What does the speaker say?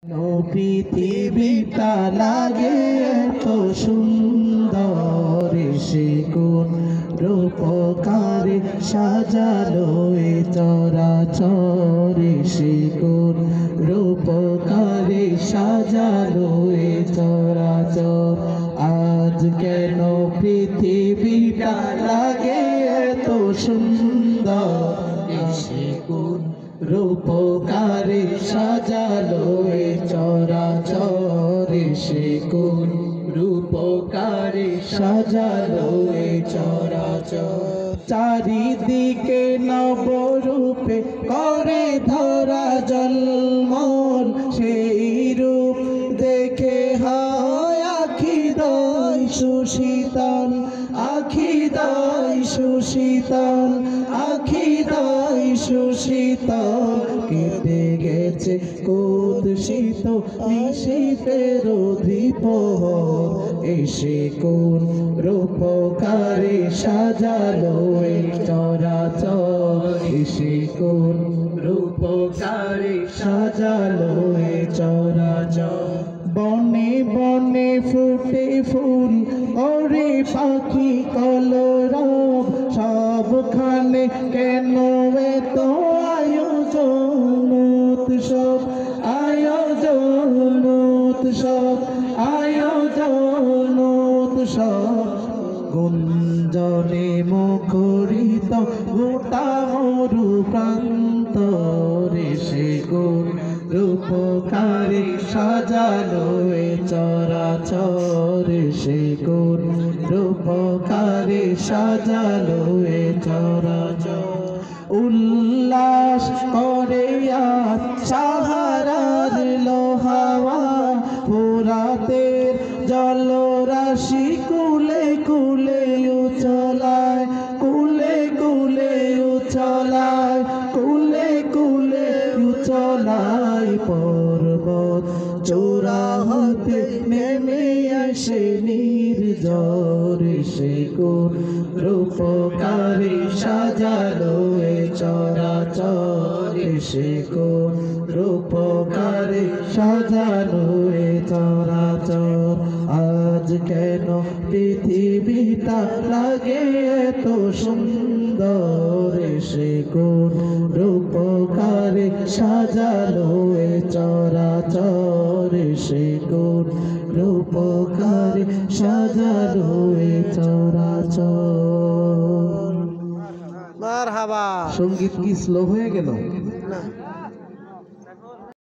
পৃথিবীটা লাগে এত সুন্দর, সে কোন রূপকারে সাজালো এ চরাচর, সে কোন রূপকারে সাজালো এ চরাচর। আজ কেন পৃথিবীটা লাগে এত সুন্দর, সে কোন রূপকারে সাজালো এ চরাচর, সে কোন রূপকারে সাজালো এ চরাচর। চারিদিকে নবরূপে করে ধরা জন্মন, সেই রূপ দেখে হয় আখি দয় সুশীতল, আখি দয় সুশীতল, আখি দয় সুশীতল। কেটে গেছে কুৎসিত নিশীথের দ্বিপ্রহর, এসে কোন রূপকারে সাজালো এ চরাচর, এসে কোন রূপকারে সাজালো এ চরাচর। বনে বনে ফুটে ফুল ওরে পাখি কলরব, সবখানে কেন এত আয়োজন উৎসব, আয়োজন উৎসব, আয়োজন উৎসব। গুঞ্জনে মুখরিত গোটা মরু প্রান্তর, সে কোন রূপকারে সাজালো এ চরাচর, সে কোন রূপকারে সাজালো এ চরাচর। উল্লাস করে আজ সাহারার লোহাওয়া, ফোরাতের জলরাশি কুলে কুলে উছলায়, কুলে কুলে উছলায়, কুলে কুলে উছলায়। পর্বত চূড়া হতে নেমে আসে নির্ঝর, সে কোন রূপকারে সাজালো এ চরাচর, সে কোন রূপকারে সাজালো এ চরাচর। আজ কেন পৃথিবীটা লাগে এত সুন্দর, সে কোন রূপকারে সাজালো এ চরাচর, সে কোন রূপকারে সাজালো এ চরাচর। মারহাবা। সঙ্গীত কি স্লো হয়ে গেল?